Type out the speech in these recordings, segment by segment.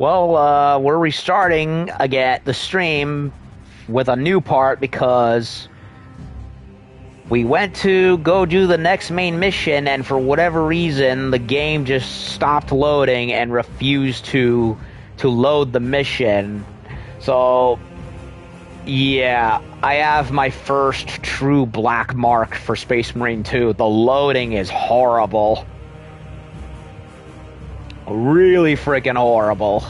Well, we're restarting again the stream with a new part because we went to go do the next main mission, and for whatever reason, the game just stopped loading and refused to load the mission. So, yeah, I have my first true black mark for Space Marine 2. The loading is horrible. Really freaking horrible.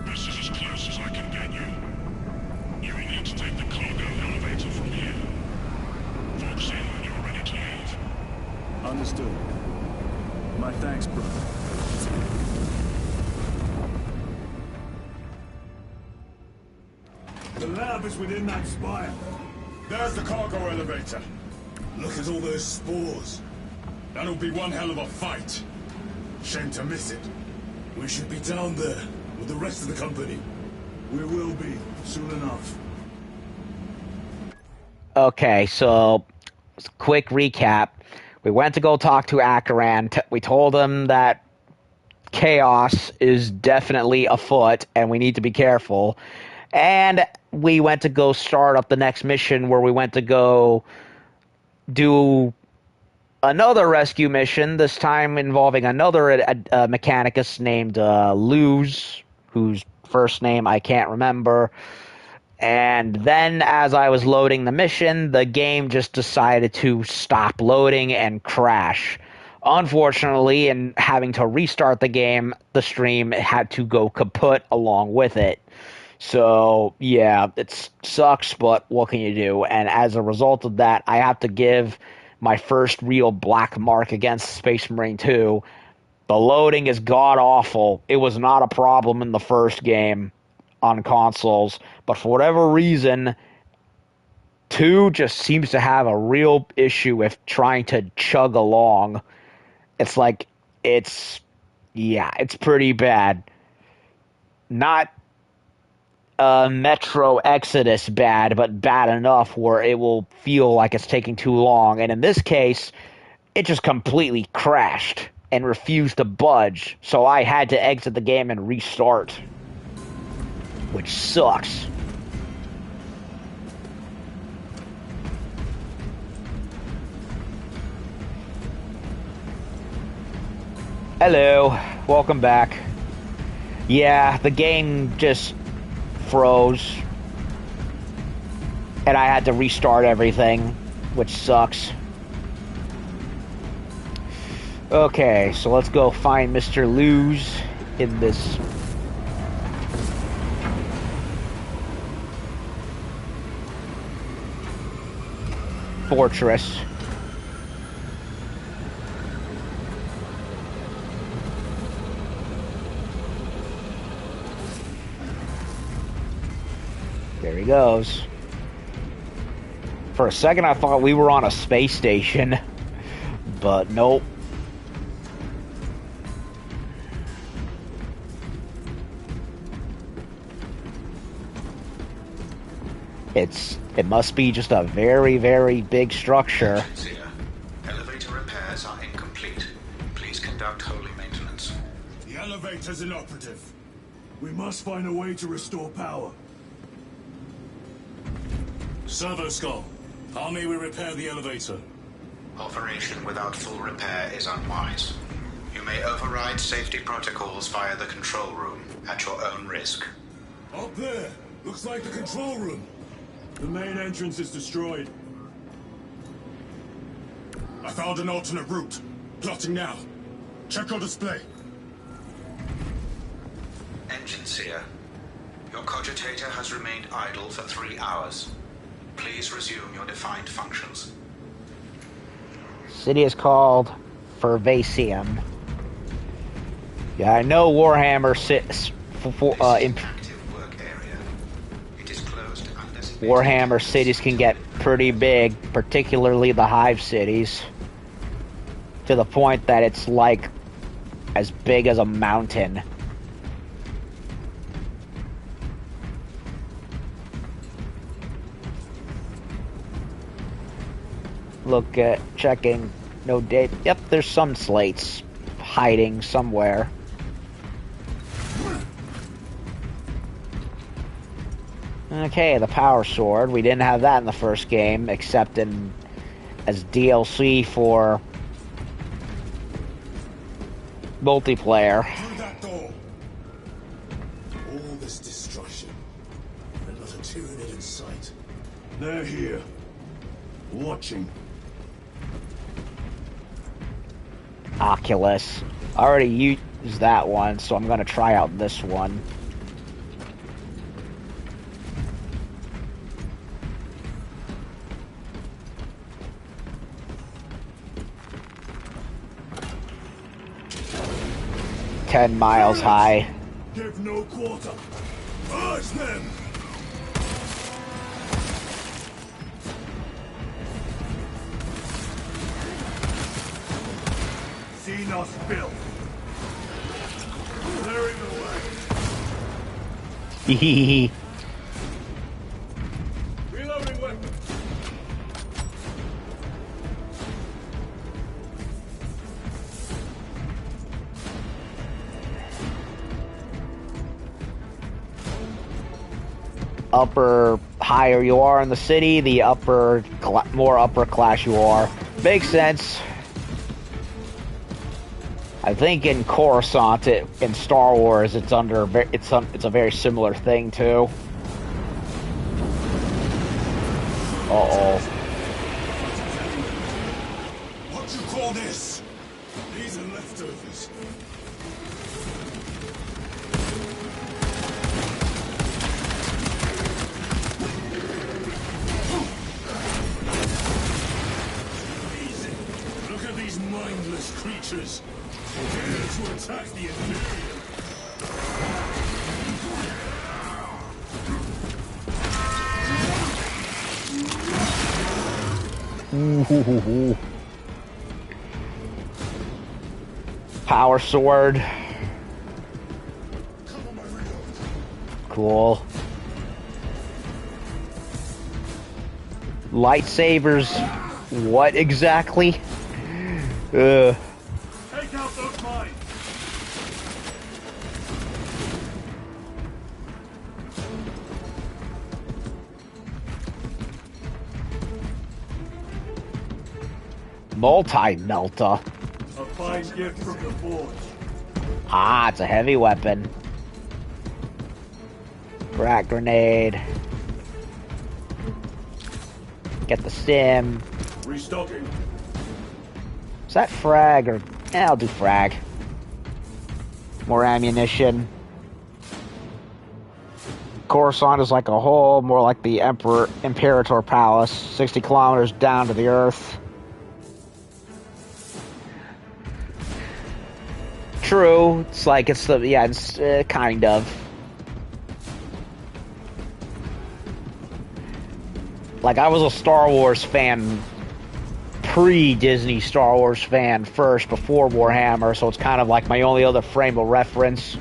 This is as close as I can get you. You will need to take the cargo elevator from here. Fox in when you're ready to leave. Understood. My thanks, brother. The lab is within that spire. There's the cargo elevator. Look at all those spores. That'll be one hell of a fight. Shame to miss it. We should be down there with the rest of the company. We will be, soon enough. Okay, so quick recap. We went to go talk to Akaran. We told him that chaos is definitely afoot and we need to be careful. And we went to go start up the next mission where we went to go do another rescue mission, this time involving another Mechanicus named Luz, whose first name I can't remember. And then as I was loading the mission, the game just decided to stop loading and crash. Unfortunately, in having to restart the game, the stream had to go kaput along with it. So, yeah, it sucks, but what can you do? And as a result of that, I have to give my first real black mark against Space Marine 2. The loading is god-awful. It was not a problem in the first game on consoles, but for whatever reason, 2 just seems to have a real issue with trying to chug along. It's like, it's pretty bad. Not Metro Exodus bad, but bad enough where it will feel like it's taking too long. And in this case, it just completely crashed and refused to budge. So I had to exit the game and restart, which sucks. Hello, welcome back. Yeah, the game just froze, and I had to restart everything, which sucks. Okay, so let's go find Mr. Luz in this fortress. There he goes. For a second I thought we were on a space station, but nope. It must be just a very, very big structure. Elevator repairs are incomplete. Please conduct holy maintenance. The elevator's inoperative. We must find a way to restore power. Servo Skull, how may we repair the elevator? Operation without full repair is unwise. You may override safety protocols via the control room at your own risk. Up there! Looks like the control room. The main entrance is destroyed. I found an alternate route. Plotting now. Check your display. Engine Seer, your cogitator has remained idle for 3 hours. Please resume your defined functions. City is called Fervasium. Yeah, I know Warhammer Warhammer cities can get pretty big, particularly the Hive cities, to the point that it's like as big as a mountain. Look at checking. No date. Yep, there's some slates hiding somewhere. Okay, the power sword. We didn't have that in the first game, except as DLC for multiplayer. Through that door. All this destruction, and not a Tyranid in sight. They're here, watching. Oculus. I already used that one, so I'm gonna try out this one. "10 miles high." Give no quarter. Urge them. Seen us built. Clearing the way. Hehehe. Reloading weapon. Higher you are in the city, the more upper class you are. Makes sense. I think in Coruscant, in Star Wars, it's a very similar thing too. Uh-oh. What you call this? These are leftovers. Easy. Look at these mindless creatures. Here to attack the Imperium. Power sword. Cool. Lightsabers. What exactly? Take out those mines. Multi-melta. A fine gift from the forge. Ah, it's a heavy weapon. Frag grenade. Get the stim. Restocking. Is that frag or... I'll do frag. More ammunition. Coruscant is like a whole, more like the Imperator Palace. 60 kilometers down to the earth. True. It's like, it's kind of. Like, I was a Star Wars fan, pre-Disney Star Wars fan first, before Warhammer, so it's kind of like my only other frame of reference.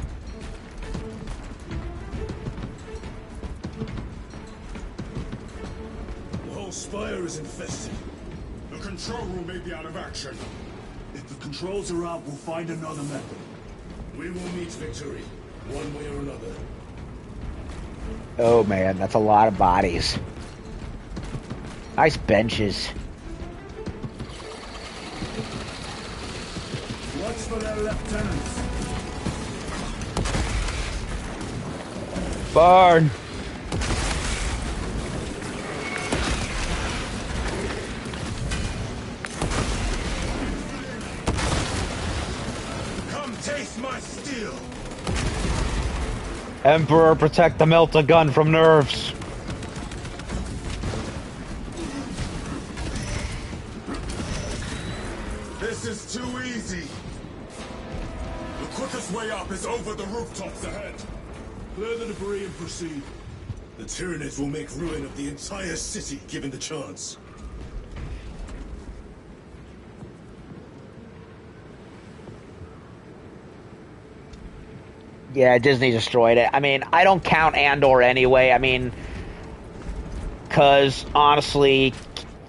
The whole spire is infested. The control room may be out of action. If the controls are out, we'll find another method. We will meet victory, one way or another. Oh man, that's a lot of bodies. Nice benches. Watch for their lieutenants. Burn! Come taste my steel. Emperor, protect the melta gun from nerves. This is too easy. The quickest way up is over the rooftops ahead. Clear the debris and proceed. The Tyranids will make ruin of the entire city given the chance. Yeah, Disney destroyed it. I mean, I don't count Andor anyway. I mean, because honestly,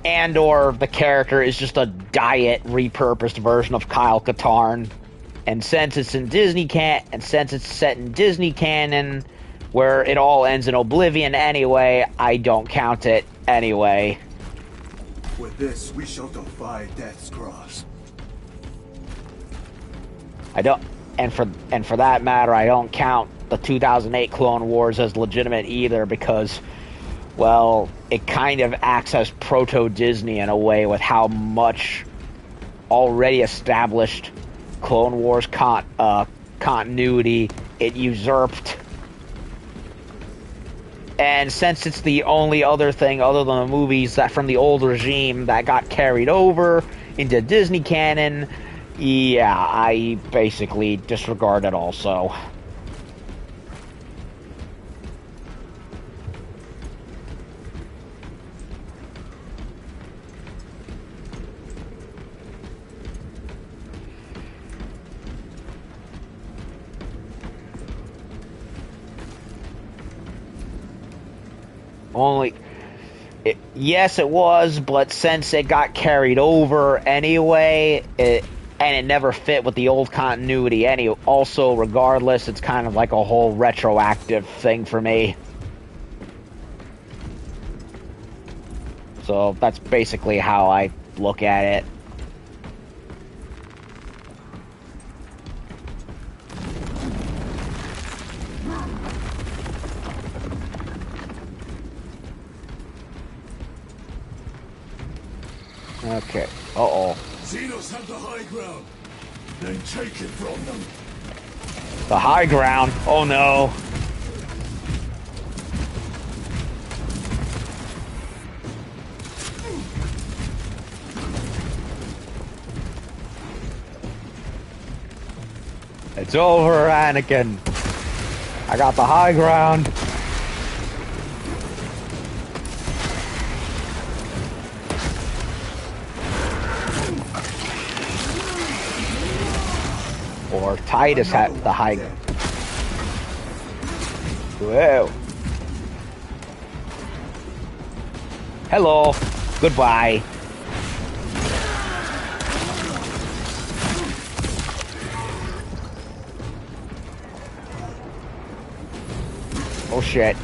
and or the character is just a diet repurposed version of Kyle Katarn. And since it's in since it's set in Disney canon, where it all ends in oblivion anyway, I don't count it anyway. With this, we shall defy Death's Cross. I don't, and for that matter, I don't count the 2008 Clone Wars as legitimate either, because, well, it kind of acts as proto-Disney in a way with how much already established Clone Wars continuity it usurped. And since it's the only other thing other than the movies that from the old regime that got carried over into Disney canon, yeah, I basically disregard it also. Yes, it was, but since it got carried over anyway, and it never fit with the old continuity also, regardless, it's kind of like a whole retroactive thing for me. So that's basically how I look at it. Okay. Uh-oh. Xenos have the high ground. Then take it from them. The high ground? Oh no. It's over, Anakin. I got the high ground. Or Titus had the high ground. Whoa. Hello. Goodbye. Oh shit.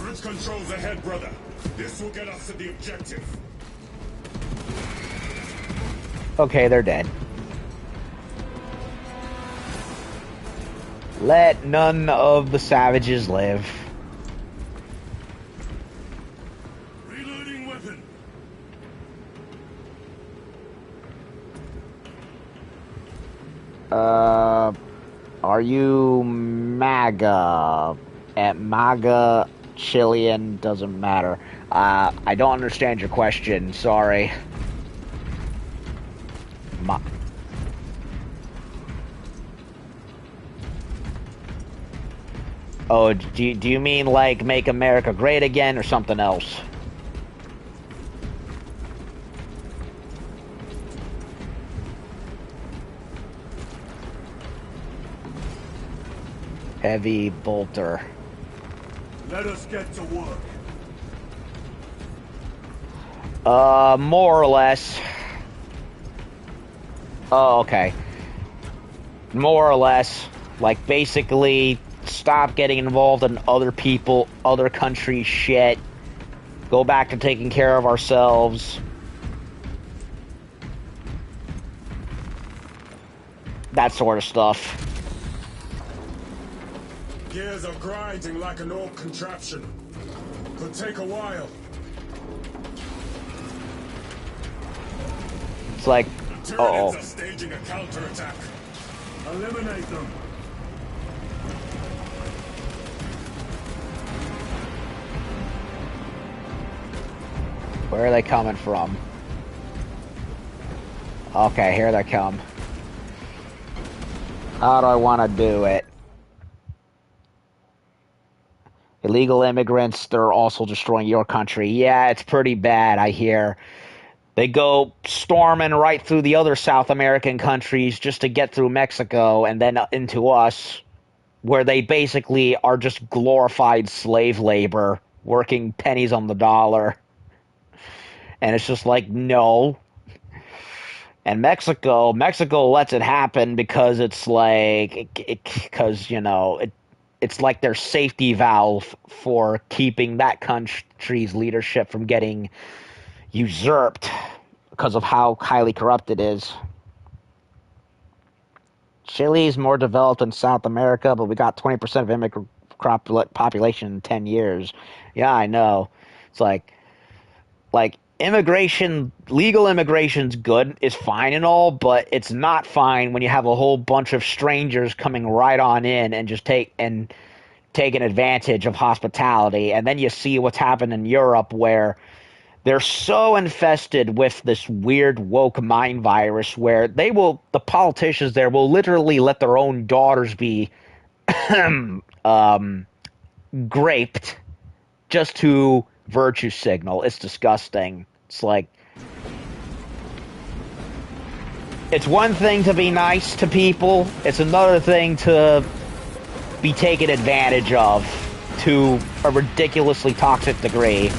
Bridge controls ahead, brother. This will get us to the objective. Okay, they're dead. Let none of the savages live. Reloading weapon. Are you MAGA? At MAGA, Chilean, doesn't matter. I don't understand your question, sorry. Oh, do you mean like make America great again or something else? Heavy bolter. Let us get to work. More or less. Oh, okay. More or less. Like, basically, stop getting involved in other people, other countries' shit. Go back to taking care of ourselves. That sort of stuff. Gears are grinding like an old contraption. Could take a while. It's like, Tyranids are staging a counterattack. Eliminate them. Where are they coming from? Okay, here they come. How do I want to do it? Illegal immigrants, they're also destroying your country. Yeah, it's pretty bad, I hear. They go storming right through the other South American countries just to get through Mexico and then into us, where they basically are just glorified slave labor, working pennies on the dollar. And it's just like, no. And Mexico lets it happen because it's like, because, it's like their safety valve for keeping that country's leadership from getting usurped because of how highly corrupt it is. Chile is more developed than South America, but we got 20% of immigrant population in 10 years. Yeah, I know. It's like legal immigration's good, is fine and all, but it's not fine when you have a whole bunch of strangers coming right on in and just taking advantage of hospitality. And then you see what's happened in Europe, where they're so infested with this weird woke mind virus where the politicians there will literally let their own daughters be raped just to virtue signal. It's disgusting. It's like, it's one thing to be nice to people. It's another thing to be taken advantage of to a ridiculously toxic degree.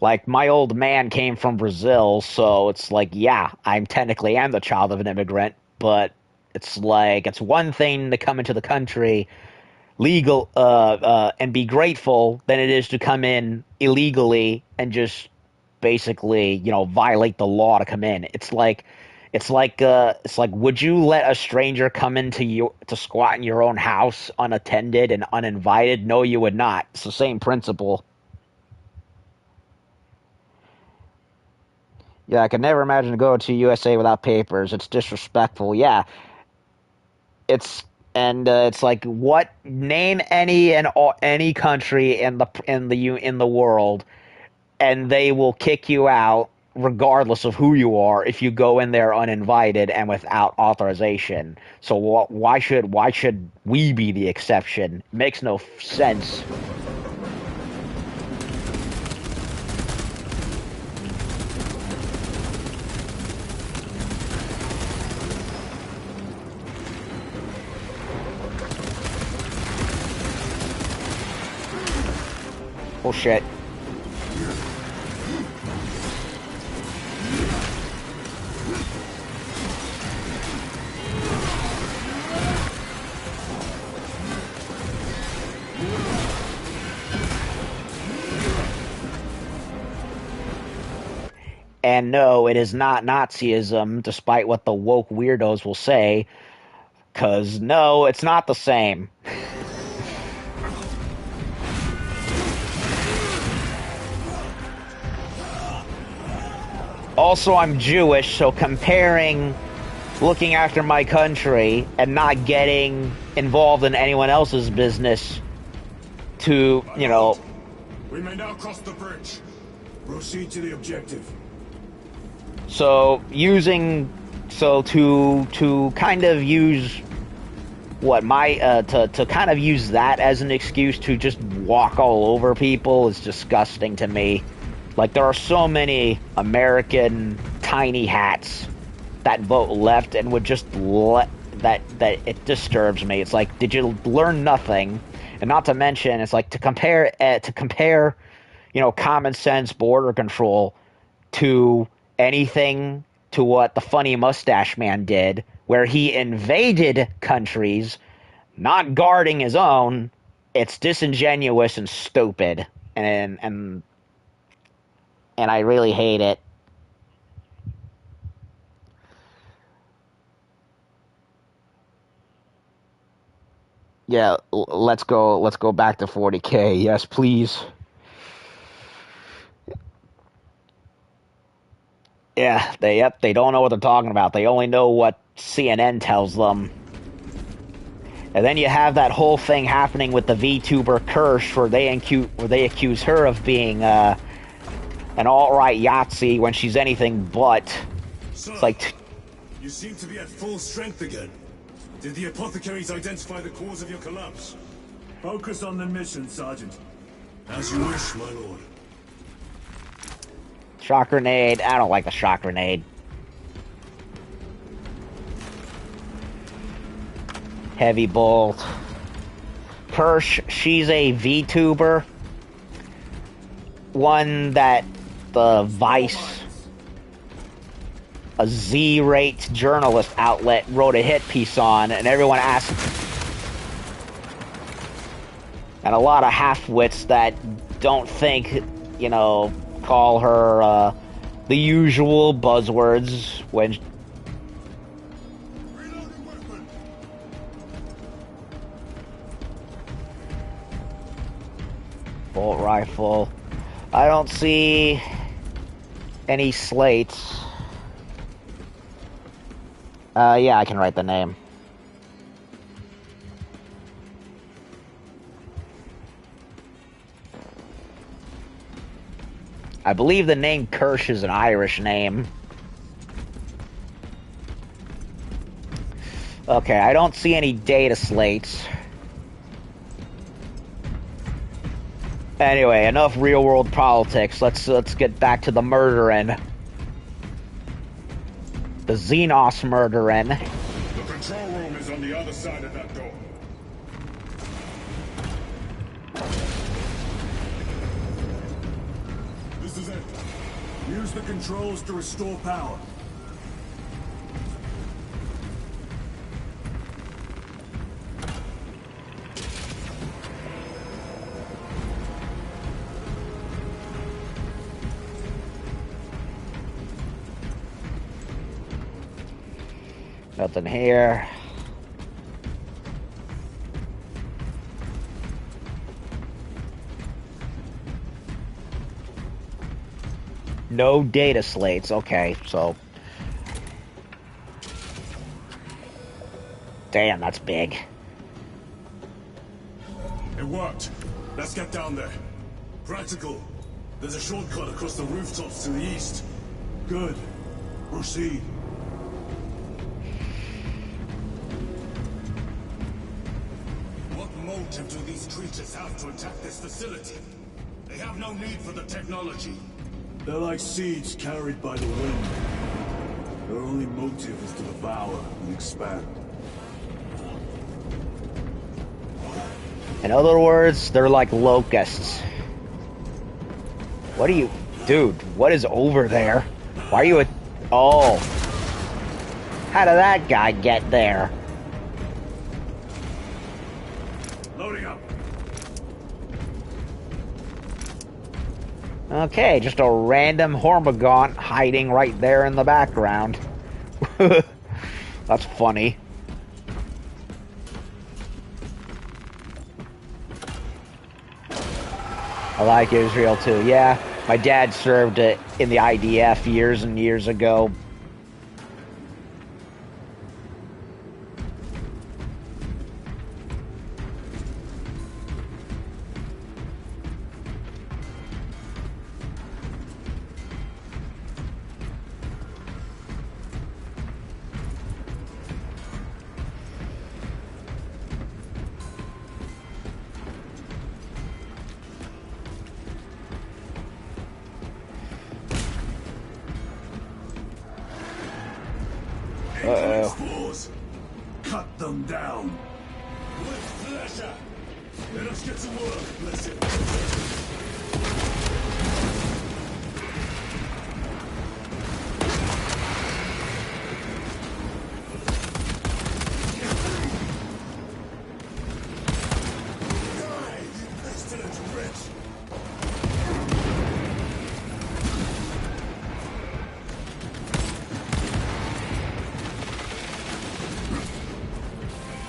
Like, my old man came from Brazil, so it's like, yeah, I'm the child of an immigrant, but it's like, it's one thing to come into the country legal and be grateful than it is to come in illegally and just basically, violate the law to come in. It's like, would you let a stranger come into to squat in your own house unattended and uninvited? No, you would not. It's the same principle. Yeah, I could never imagine going to USA without papers. It's disrespectful. Yeah, it's like, what? Name any country in the world, and they will kick you out regardless of who you are if you go in there uninvited and without authorization. So why should we be the exception? It makes no sense. Oh shit. And no, it is not Nazism, despite what the woke weirdos will say, because no, it's not the same. Also, I'm Jewish, so comparing looking after my country and not getting involved in anyone else's business to, We may now cross the bridge. Proceed to the objective. So to kind of use to kind of use that as an excuse to just walk all over people is disgusting to me. Like, there are so many American tiny hats that vote left and would just that it disturbs me. It's like, did you learn nothing? And not to mention, it's like to compare common sense border control to anything to what the funny mustache man did, where he invaded countries, not guarding his own. It's disingenuous and stupid, and I really hate it. Yeah, let's go back to 40K. Yes, please. Yeah, they don't know what they're talking about. They only know what CNN tells them. And then you have that whole thing happening with the VTuber Kirsch, where they accuse her of being an alt-right Yahtzee when she's anything but. Sir, It's like... you seem to be at full strength again. Did the apothecaries identify the cause of your collapse? Focus on the mission, Sergeant. As you wish, my lord. Shock grenade. I don't like the shock grenade. Heavy bolt. Kirsch, she's a VTuber. One that the Vice, a Z-rate journalist outlet, wrote a hit piece on, and everyone asked. And a lot of half-wits that don't think, you know, call her the usual buzzwords when. Bolt rifle. I don't see any slates. Yeah, I can write the name. I believe the name Kirsch is an Irish name. Okay, I don't see any data slates. Anyway, enough real-world politics. Let's get back to the murdering. The Xenos murdering. The control room is on the other side of that door. This is it. Use the controls to restore power. Nothing here. No data slates. Okay, so. Damn, that's big. It worked. Let's get down there. Practical. There's a shortcut across the rooftops to the east. Good. Proceed. What motive do these creatures have to attack this facility? They have no need for the technology. They're like seeds carried by the wind. Their only motive is to devour and expand. In other words, they're like locusts. What are you... Dude, what is over there? Why are you at... Oh. How did that guy get there? Loading up. Okay, just a random Hormigaunt hiding right there in the background. That's funny. I like Israel too. Yeah, my dad served it in the IDF years and years ago. Uh-oh. Cut them down. With pleasure. Let us get to work, blessed.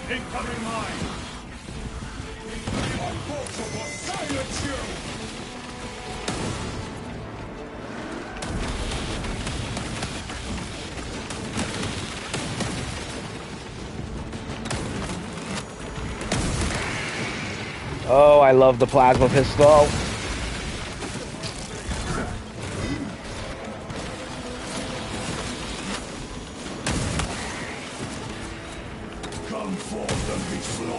Incoming mine! My bolts will silence you! Oh, I love the plasma pistol.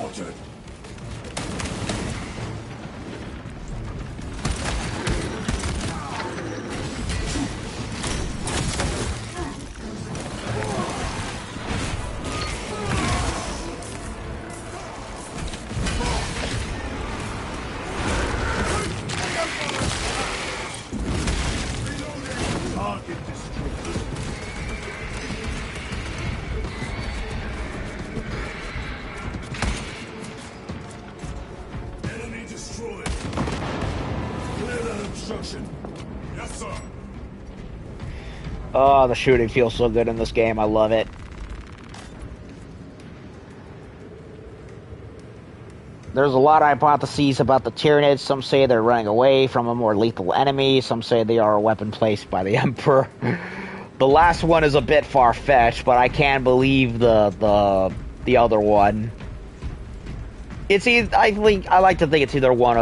spotted. Target destroyed. Enemy destroyed. Clear that obstruction. Yes, sir. Oh, the shooting feels so good in this game. I love it. There's a lot of hypotheses about the Tyranids. Some say they're running away from a more lethal enemy. Some say they are a weapon placed by the Emperor. The last one is a bit far-fetched, but I can believe the other one. It's either, I like to think it's either one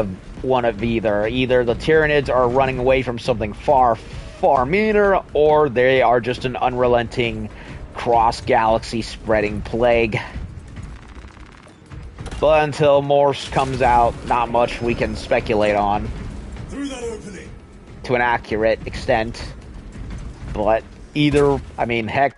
of either. Either the Tyranids are running away from something far meaner, or they are just an unrelenting cross-galaxy spreading plague. But until Morse comes out, not much we can speculate on. Through that opening. To an accurate extent. But either, I mean, heck,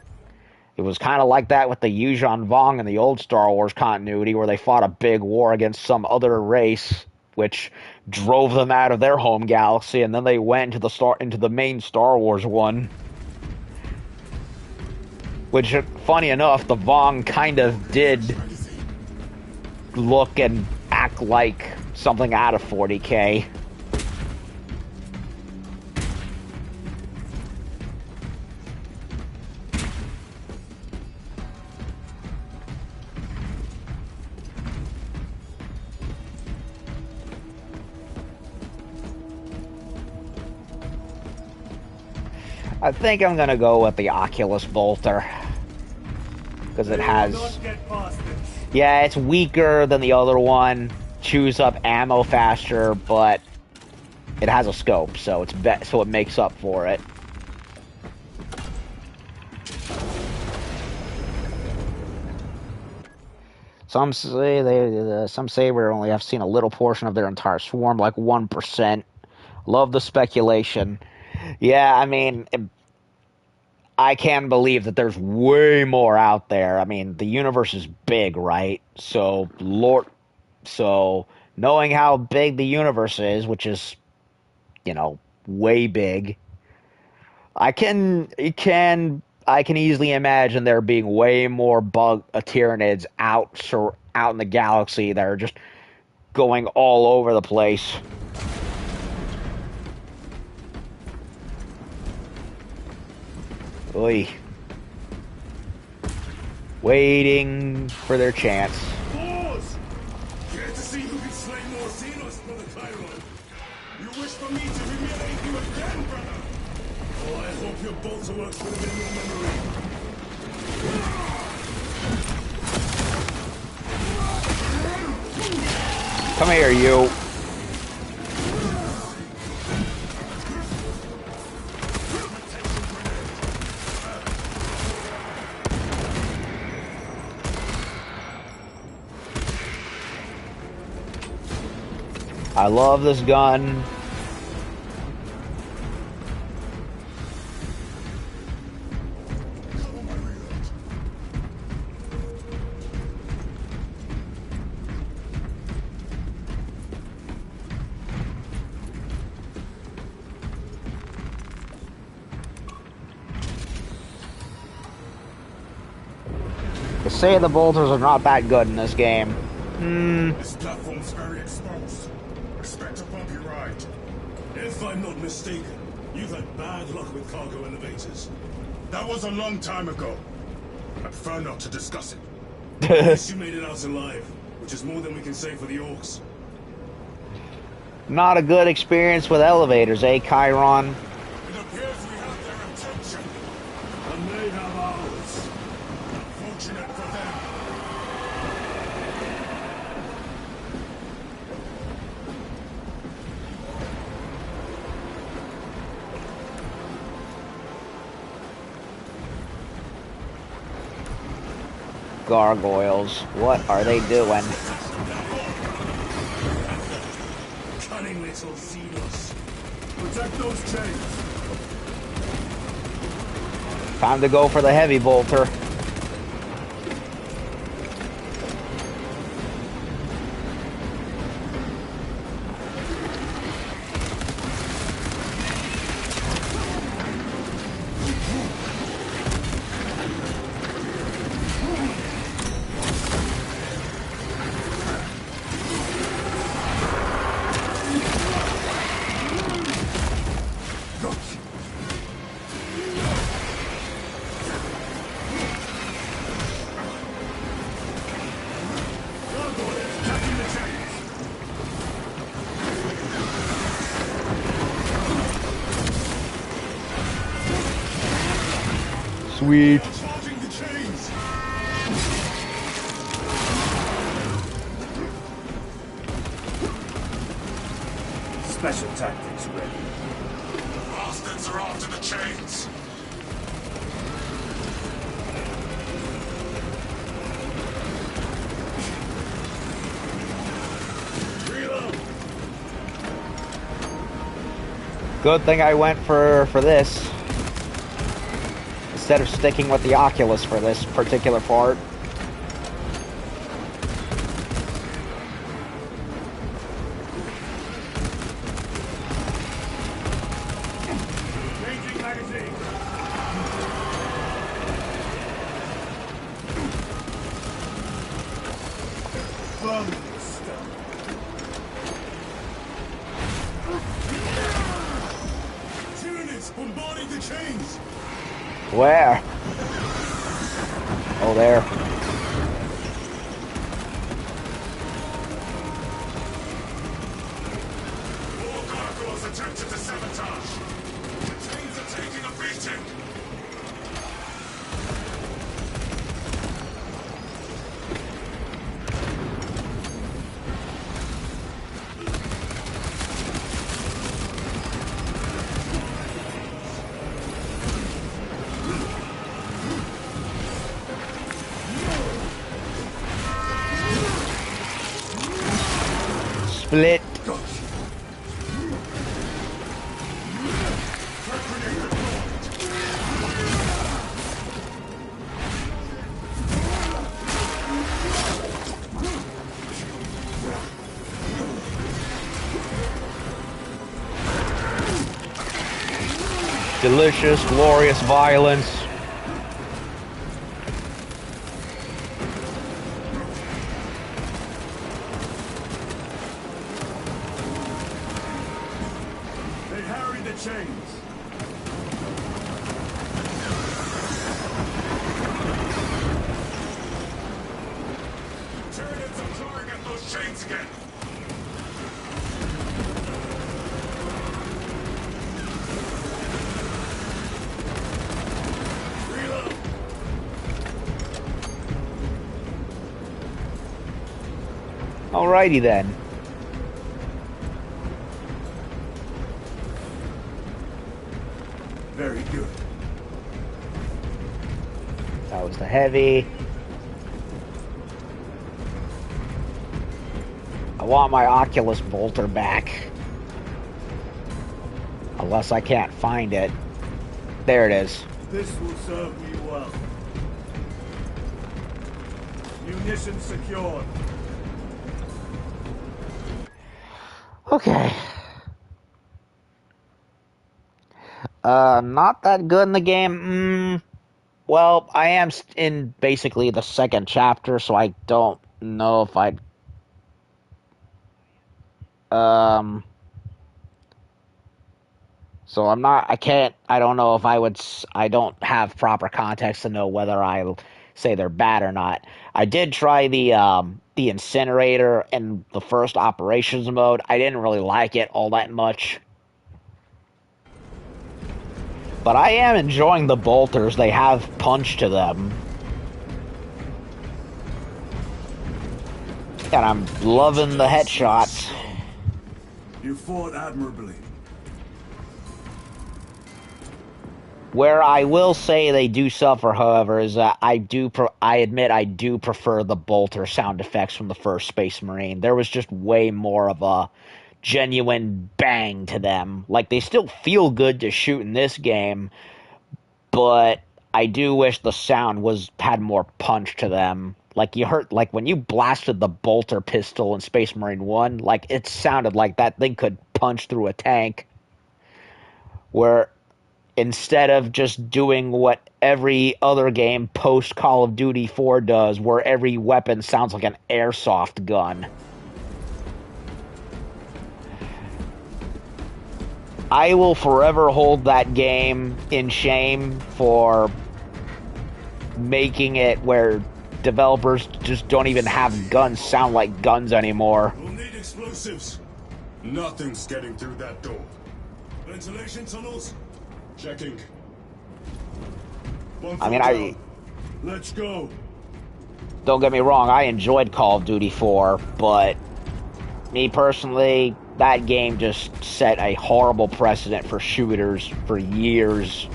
it was kind of like that with the Yuuzhan Vong in the old Star Wars continuity, where they fought a big war against some other race, which drove them out of their home galaxy, and then they went into the main Star Wars one. Which, funny enough, the Vong kind of did look and act like something out of 40K. I think I'm gonna go with the Oculus Bolter. Because it has... Yeah, it's weaker than the other one. Chews up ammo faster, but it has a scope, so so it makes up for it. Some say we only have seen a little portion of their entire swarm, like 1%. Love the speculation. Yeah, I mean, I can believe that there's way more out there. I mean, the universe is big, right? So, knowing how big the universe is, which is, way big, I can easily imagine there being way more Tyranids out in the galaxy that are just going all over the place. Oy. Waiting for their chance. Pause! Care to see who can slay more Xenos, Brother Chiron? You wish for me to humiliate you again, brother? Oh, I hope your bolter works would have been your memory. Come here, you. I love this gun. They say the bolters are not that good in this game. This platform's very exposed. Expect a bumpy ride. If I'm not mistaken, you've had bad luck with cargo elevators. That was a long time ago. I prefer not to discuss it. At least you made it out alive, which is more than we can say for the orcs. Not a good experience with elevators, eh, Chiron? It appears we have their attention. And they have ours. Unfortunate for them. Gargoyles. What are they doing? Cunning little Xenos. Protect those chains. Time to go for the heavy bolter. Sweet. Charging the chains. Special tactics ready. Bastards are after the chains. Reload. Good thing I went for this. Instead of sticking with the Oculus for this particular part. Changing magazine. Burn this stuff. Tyranids bombarding the chains. Where? Oh, there. More gargoyles attempted to sabotage. The chains are taking a beating. Split. Delicious, glorious violence. They harry the chains. Tyranids are clawing at those chains again. Reload. Alrighty then. Very good. That was the heavy. I want my Oculus bolter back. Unless I can't find it. There it is. This will serve me well. Munitions secured. Okay. Not that good in the game. Well, I am in basically the second chapter, so I don't know if I'd... So I'm not... I don't know if I would... I don't have proper context to know whether I'll say they're bad or not. I did try the incinerator in the first operations mode. I didn't really like it all that much. But I am enjoying the bolters. They have punch to them. And I'm loving the headshots. You fought admirably. Where I will say they do suffer, however, is that I admit I do prefer the bolter sound effects from the first Space Marine. There was just way more of a genuine bang to them. Like, they still feel good to shoot in this game, but I do wish the sound had more punch to them. Like, you heard, like, when you blasted the bolter pistol in Space Marine 1, like, it sounded like that thing could punch through a tank. Where instead of just doing what every other game post Call of Duty 4 does, where every weapon sounds like an airsoft gun. I will forever hold that game in shame for making it where developers just don't even have guns sound like guns anymore. We'll need explosives. Nothing's getting through that door. Ventilation tunnels? Checking. Let's go. Don't get me wrong, I enjoyed Call of Duty 4, but me personally, that game just set a horrible precedent for shooters for years.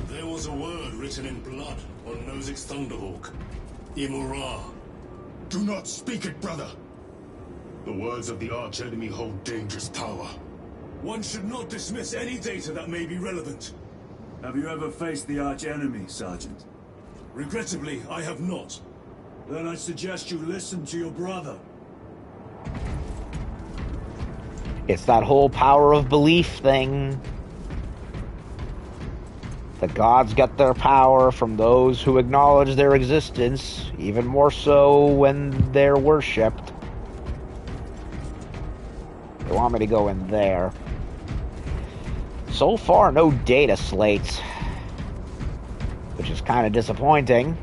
There was a word written in blood on Nozick's Thunderhawk. Imura. Do not speak it, brother. The words of the archenemy hold dangerous power. One should not dismiss any data that may be relevant. Have you ever faced the arch-enemy, Sergeant? Regrettably, I have not. Then I suggest you listen to your brother. It's that whole power of belief thing. The gods get their power from those who acknowledge their existence, even more so when they're worshipped. They want me to go in there. So far, no data slates, which is kind of disappointing.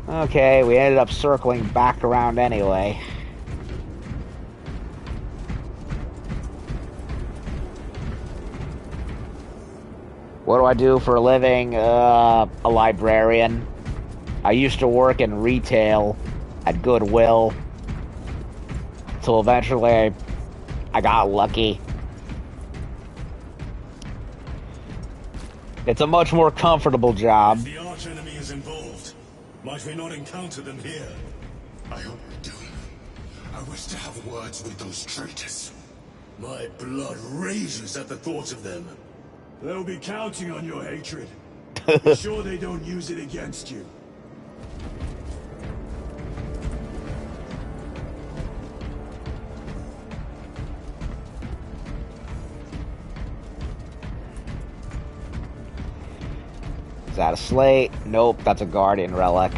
Okay, we ended up circling back around anyway. What do I do for a living? A librarian. I used to work in retail at Goodwill. Till eventually I got lucky. It's a much more comfortable job. If the archenemy is involved, might we not encounter them here? I hope we do. I wish to have words with those traitors. My blood rages at the thought of them. They'll be counting on your hatred. Be sure they don't use it against you. Is that a slate? Nope, that's a Guardian relic.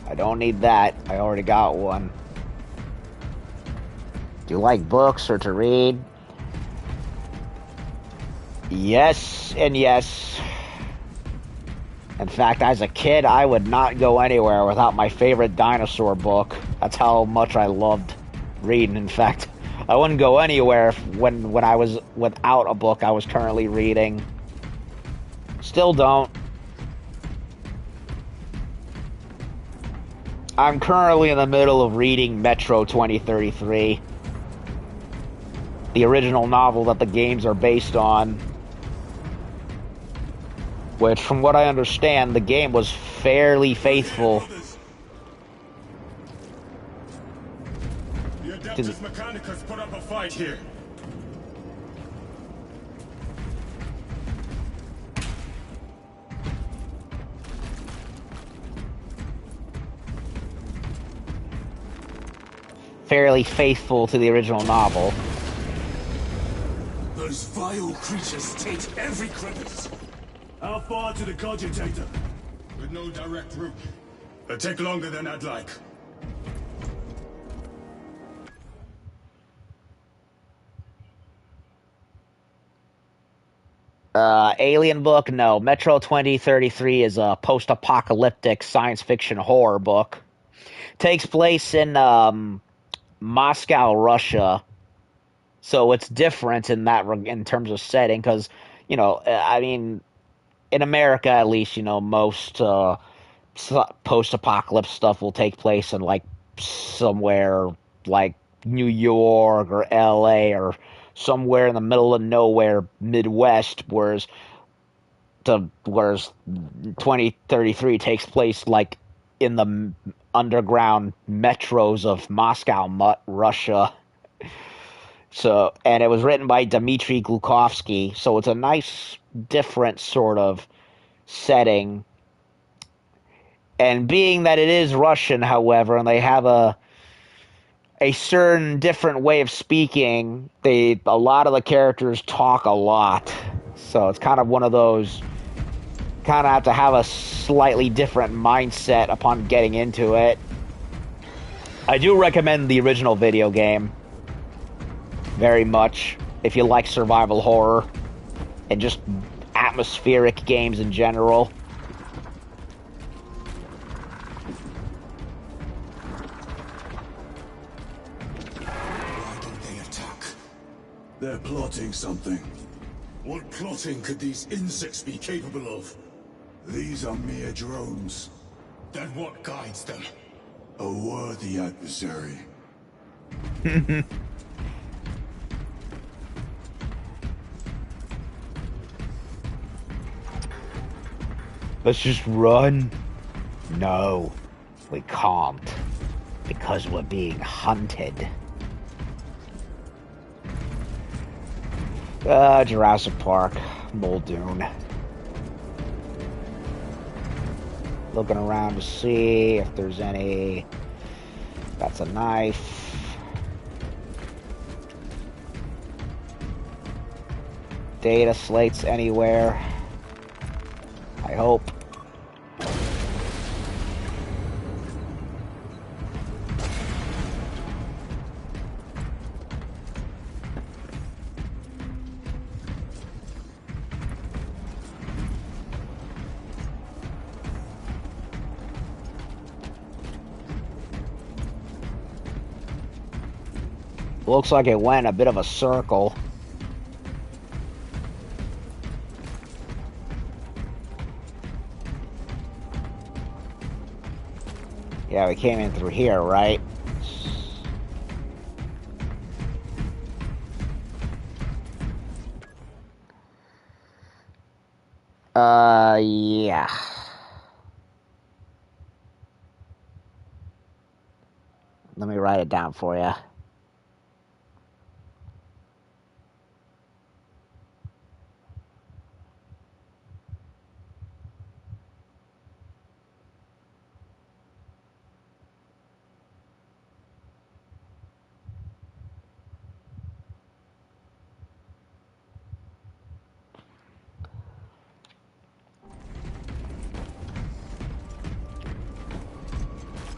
I don't need that. I already got one. Do you like books or to read? Yes and yes. In fact, as a kid, I would not go anywhere without my favorite dinosaur book. That's how much I loved reading. In fact, I wouldn't go anywhere when I was without a book I was currently reading. Still don't. I'm currently in the middle of reading Metro 2033, the original novel that the games are based on. Which, from what I understand, the game was fairly faithful. The Adeptus Mechanicus put up a fight here. Fairly faithful to the original novel. Those vile creatures take every crevice. How far to the cogitator? With no direct route. It'll take longer than I'd like. Alien book? No. Metro 2033 is a post-apocalyptic science fiction horror book. Takes place in, Moscow, Russia. So it's different in that in terms of setting, because I mean, in America at least, most post-apocalypse stuff will take place in like somewhere like New York or L.A. or somewhere in the middle of nowhere, Midwest, whereas 2033 takes place like in the underground metros of Moscow, Russia. So, and it was written by Dmitry Glukovsky, so it's a nice, different sort of setting. And being that it is Russian, however, and they have a certain different way of speaking, a lot of the characters talk a lot. So it's kind of one of those, kind of have to have a slightly different mindset upon getting into it. I do recommend the original video game very much if you like survival horror and just atmospheric games in general. Why don't they attack? They're plotting something. What plotting could these insects be capable of? These are mere drones. Then what guides them? A worthy adversary. Let's just run. No, we can't, because we're being hunted. Jurassic Park, Muldoon. Looking around to see if there's any. That's a knife. Data slates anywhere. I hope. Looks like it went a bit of a circle. Yeah, we came in through here, right? Yeah. Let me write it down for you.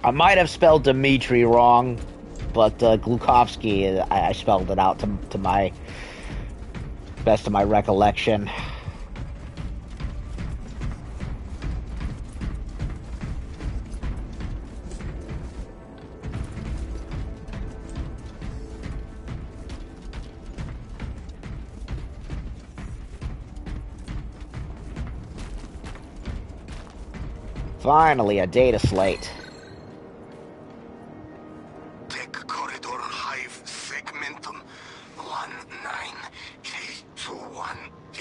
I might have spelled Dmitri wrong, but Glukovsky, I spelled it out to my best of my recollection. Finally, a data slate. Tech corridor hive segmentum 19K21D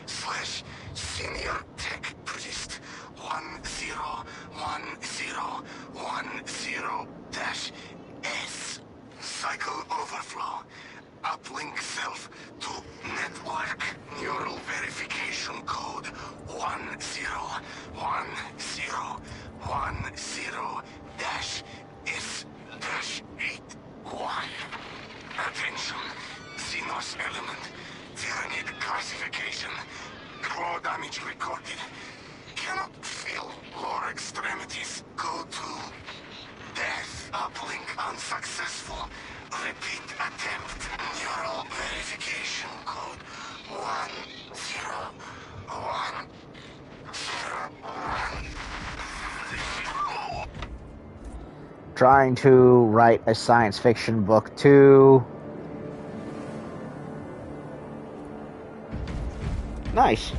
slash senior tech priest 101010 dash S. Cycle overflow. Uplink self to network. Neural verification code 101010 dash S dash 8Y. Attention. Xenos element. Tyranid classification. Claw damage recorded. Cannot feel lower extremities. Go to death. Uplink unsuccessful. Repeat attempt. Neural verification code 101010. Trying to write a science fiction book too. Nice.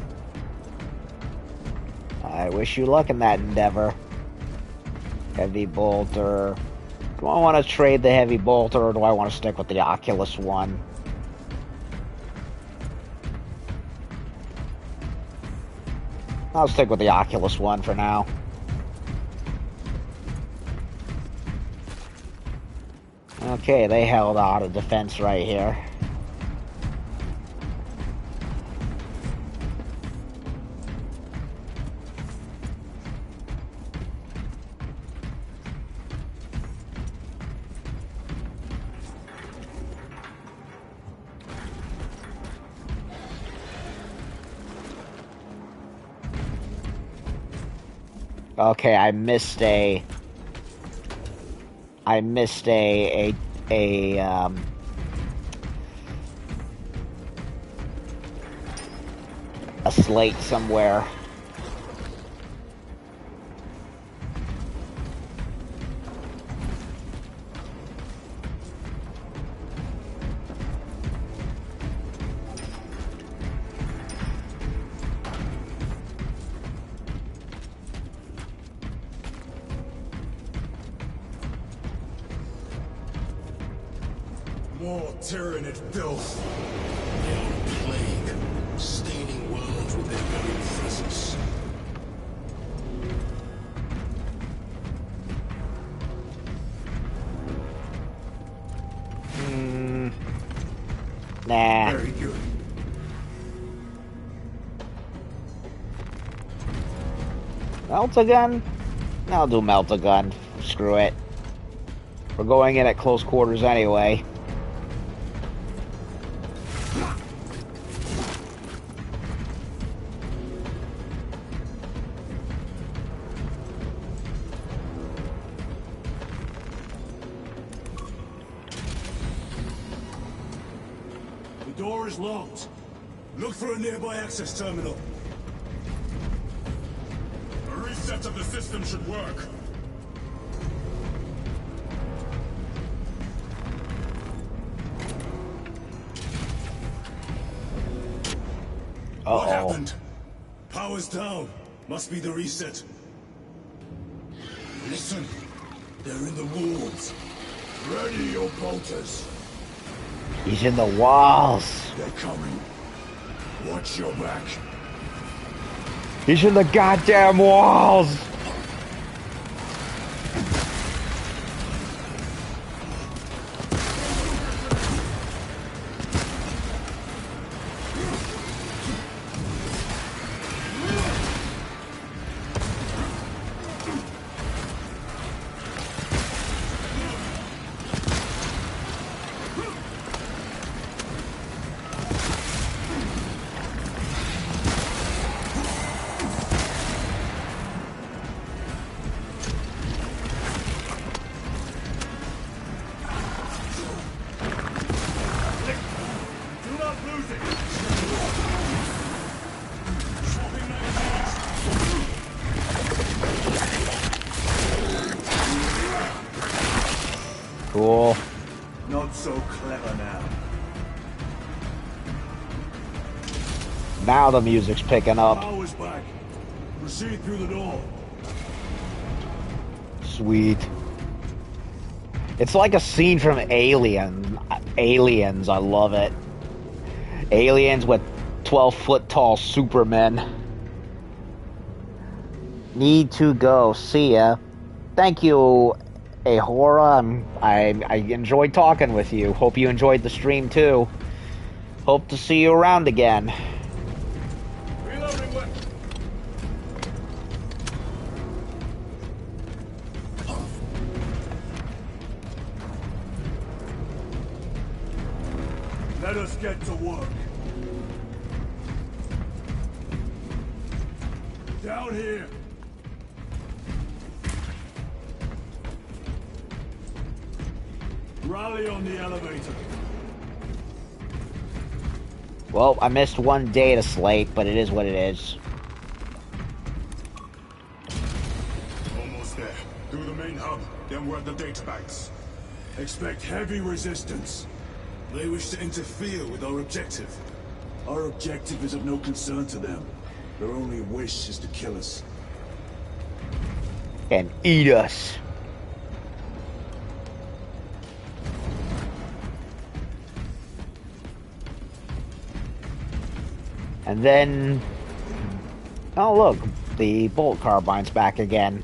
I wish you luck in that endeavor. Heavy bolter. Do I want to trade the heavy bolter or do I want to stick with the Oculus one? I'll stick with the Oculus one for now. Okay, they held out a defense right here. Okay, I missed a slate somewhere. More tyranid filth. Their plague, staining worlds with their very presence. Nah. Very good. Melt-a-gun? I'll do melt-a-gun. Screw it. We're going in at close quarters anyway. The door is locked. Look for a nearby access terminal. A reset of the system should work. What Uh-oh. happened? Power's down. Must be the reset. Listen. They're in the walls. Ready your bolters. He's in the walls. They're coming. Watch your back. He's in the goddamn walls. Do not lose it. Cool. Not so clever now. Now the music's picking up. Power's back. Proceed through the door. Sweet. It's like a scene from Alien. Aliens, I love it. Aliens with 12-foot tall supermen. Need to go. See ya. Thank you, Ahora. I enjoyed talking with you. Hope you enjoyed the stream too. Hope to see you around again. Reloading weapon. Let us get to work. Down here. Rally on the elevator. Well, I missed one data slate, but it is what it is. Almost there. Through the main hub, then we're at the databanks. Expect heavy resistance. They wish to interfere with our objective. Our objective is of no concern to them. Their only wish is to kill us. And eat us. And then... oh look, the bolt carbine's back again.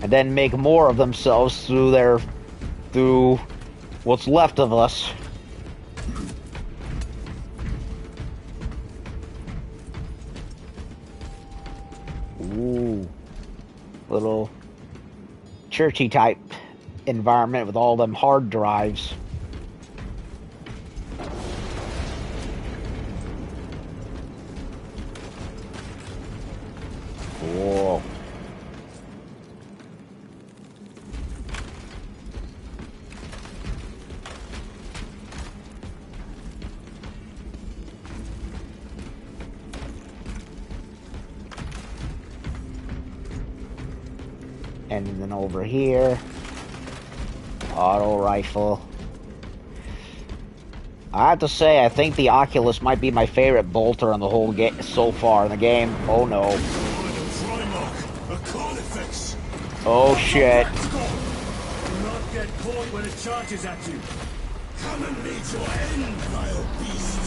And then make more of themselves through what's left of us. Ooh. Little churchy type environment with all them hard drives. Whoa. And then over here, auto rifle. I have to say, I think the Oculus might be my favorite bolter in the whole game so far in the game. Oh no. Oh shit. Do not get caught when it charges at you. Come and meet your end, vile beast.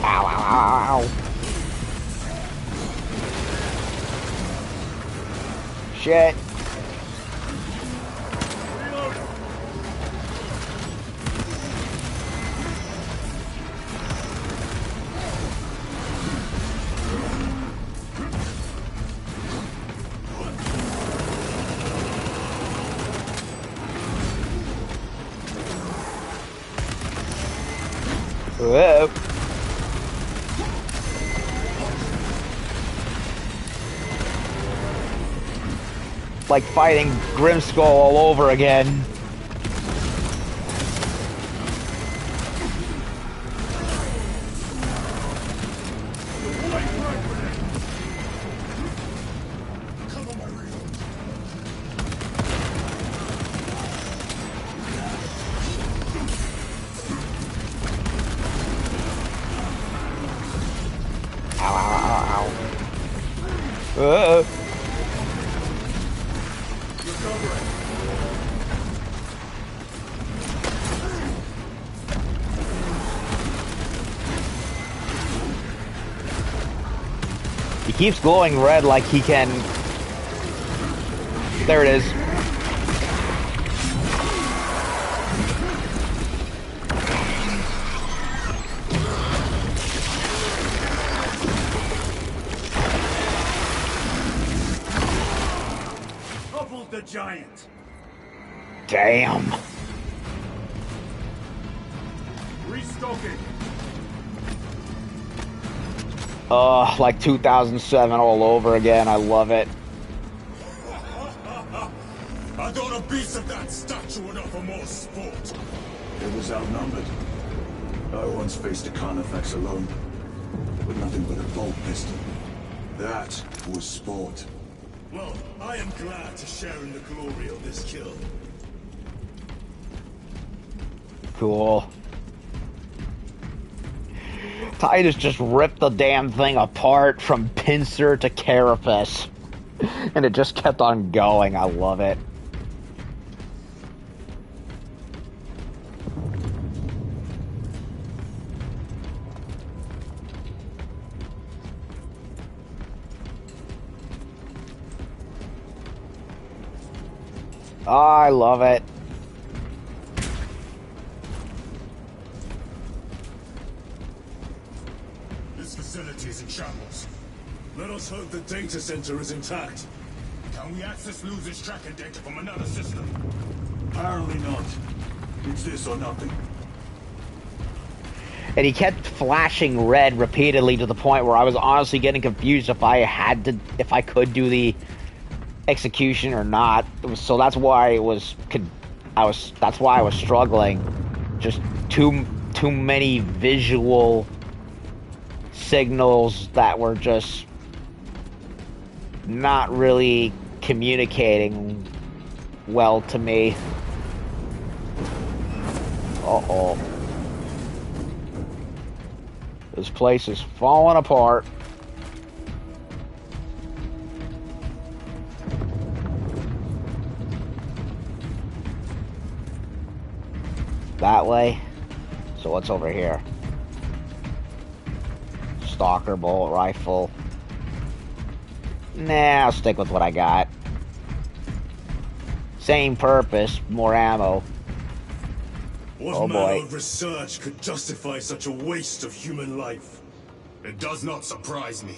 Ow, ow, ow, ow. Shit. Whoa. Like fighting Grimskull all over again. Ow, ow, ow, ow. He keeps glowing red like he can... There it is. Toppled the giant. Damn. Restocking. Like 2007 all over again. I love it. I thought a beast of that stature would offer more sport. It was outnumbered. I once faced a Carnifex alone, with nothing but a bolt pistol. That was sport. Well, I am glad to share in the glory of this kill. Cool. Titus just ripped the damn thing apart from pincer to carapace. And it just kept on going. I love it. I love it. Facility is in shambles. Let us hope the data center is intact. Can we access Luz's tracking data from another system? Apparently not. It's this or nothing. And he kept flashing red repeatedly to the point where I was honestly getting confused if I could do the execution or not. So that's why that's why I was struggling. Just too many visual signals that were just not really communicating well to me. Uh-oh. This place is falling apart. That way. So what's over here? Stalker bolt rifle. Nah, I'll stick with what I got. Same purpose, more ammo. What manner of research could justify such a waste of human life? It does not surprise me.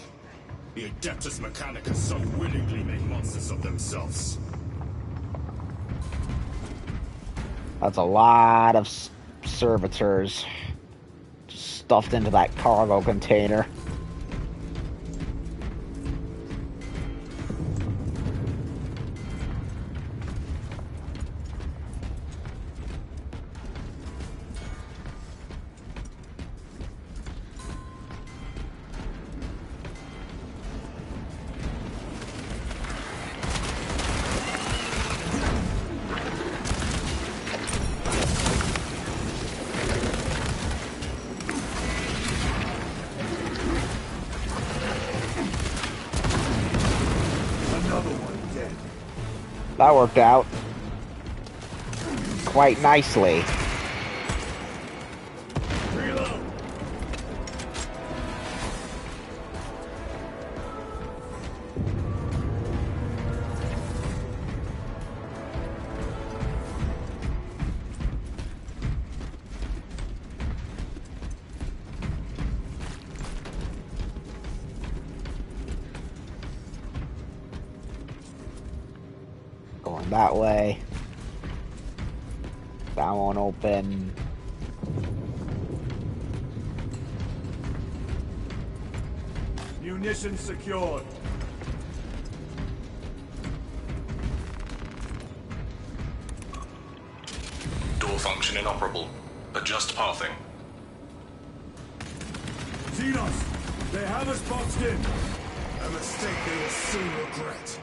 The Adeptus Mechanicus so willingly make monsters of themselves. That's a lot of servitors stuffed into that cargo container. That worked out quite nicely. Going that way. That won't open. Munitions secured. Door function inoperable. Adjust pathing. Xenos, they have us boxed in. A mistake they will soon regret.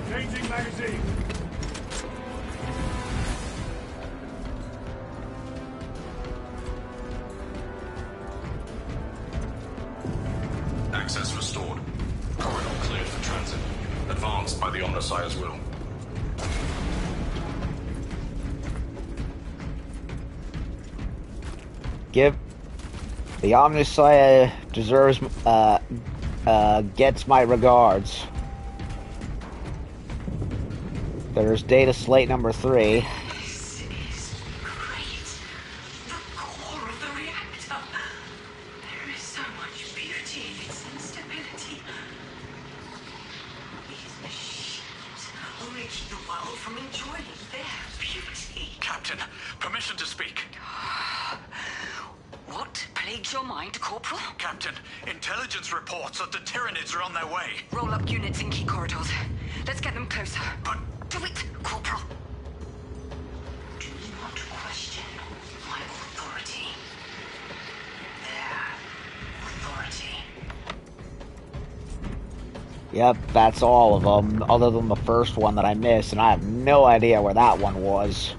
Changing magazine. Access restored. Corridor cleared for transit. Advanced by the Omnissiah's will. Give the Omnissiah deserves gets my regards. There's data slate number 3. This is great. The core of the reactor. There is so much beauty in its instability. These machines only keep the world from enjoying their beauty. Captain, permission to speak. What plagues your mind, Corporal? Captain, intelligence reports that the Tyranids are on their way. Roll up units in key corridors. Let's get them closer. But Do it, Corporal. Do not question my authority. Their authority. Yep, that's all of them, other than the first one that I missed, and I have no idea where that one was.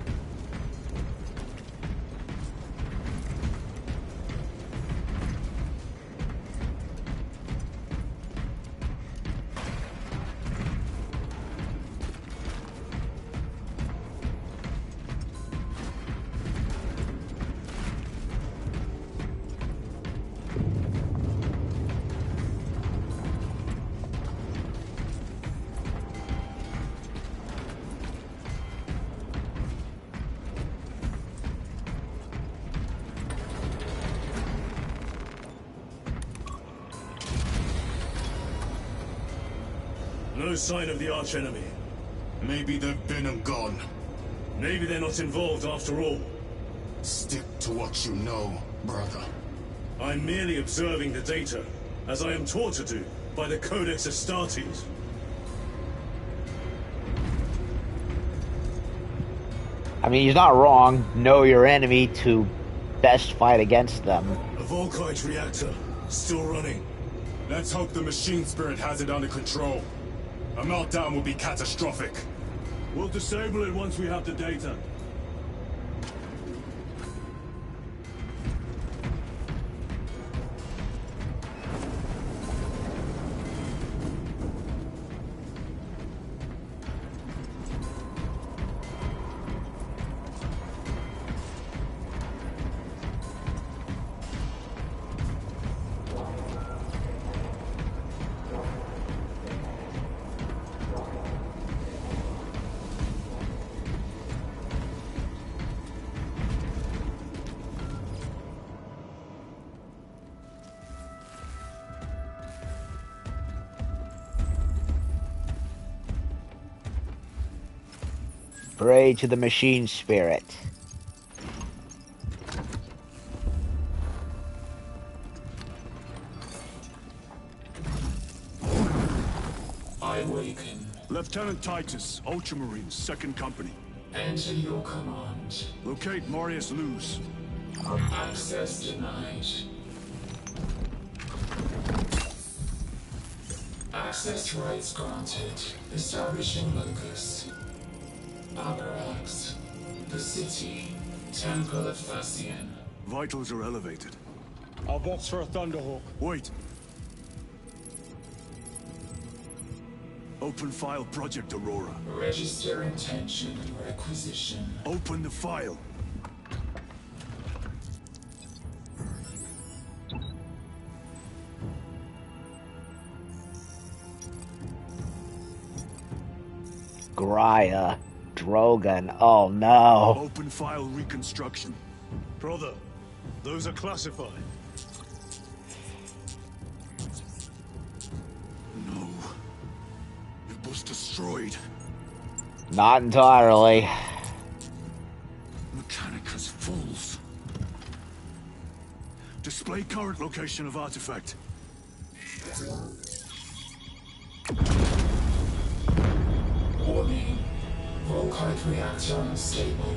No sign of the archenemy. Maybe they've been and gone. Maybe they're not involved after all. Stick to what you know, brother. I'm merely observing the data, as I am taught to do by the Codex Astartes. I mean, he's not wrong. Know your enemy to best fight against them. A Volkite reactor, still running. Let's hope the machine spirit has it under control. A meltdown will be catastrophic. We'll disable it once we have the data. Pray to the machine spirit. I awaken. Lieutenant Titus, Ultramarines, 2nd Company. Enter your command. Locate Marius Luz. Access denied. Access rights granted. Establishing locus. Abarax. The city. Temple of Thasian. Vitals are elevated. I'll box for a Thunderhawk. Wait. Open file Project Aurora. Register intention and requisition. Open the file. Graya. Drogon. Oh no. Open file reconstruction. Brother, those are classified. No. It was destroyed. Not entirely. Mechanicus fools. Display current location of artifact. Warning. Volkite reactor unstable.